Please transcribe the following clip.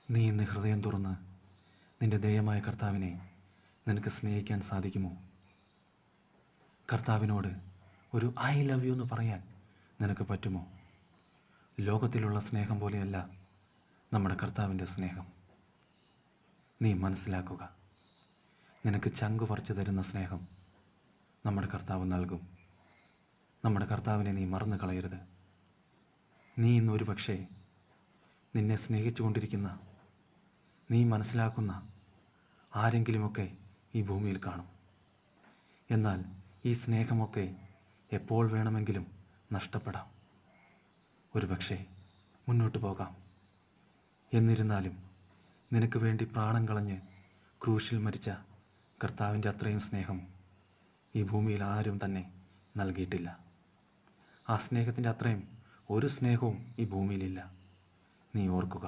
നീ ഇന്ന് ഹൃദയം തുറന്ന് നിന്റെ ദയമായ കർത്താവിനെ നിനക്ക് സ്നേഹിക്കാൻ സാധിക്കുമോ? കർത്താവിനോട് ഒരു ഐ ലവ് യു എന്ന് പറയാൻ നിനക്ക് പറ്റുമോ? ലോകത്തിലുള്ള സ്നേഹം പോലെയല്ല നമ്മുടെ കർത്താവിൻ്റെ സ്നേഹം. നീ മനസ്സിലാക്കുക. നിനക്ക് ചങ്കു പറിച്ചു തരുന്ന സ്നേഹം നമ്മുടെ കർത്താവ് നൽകും. നമ്മുടെ കർത്താവിനെ നീ മറന്നു കളയരുത്. നീ ഇന്നൊരു പക്ഷേ നിന്നെ സ്നേഹിച്ചു കൊണ്ടിരിക്കുന്ന, നീ മനസ്സിലാക്കുന്ന ആരെങ്കിലുമൊക്കെ ഈ ഭൂമിയിൽ കാണും. എന്നാൽ ഈ സ്നേഹമൊക്കെ എപ്പോൾ വേണമെങ്കിലും നഷ്ടപ്പെടാം. ഒരു പക്ഷേ മുന്നോട്ട് പോകാം. എന്നിരുന്നാലും നിനക്ക് വേണ്ടി പ്രാണൻ കളഞ്ഞ് ക്രൂശിൽ മരിച്ച കർത്താവിൻ്റെ അത്രയും സ്നേഹം ഈ ഭൂമിയിൽ ആരും തന്നെ നൽകിയിട്ടില്ല. ആ സ്നേഹത്തിൻ്റെ അത്രയും ഒരു സ്നേഹവും ഈ ഭൂമിയിലില്ല. നീ ഓർക്കുക.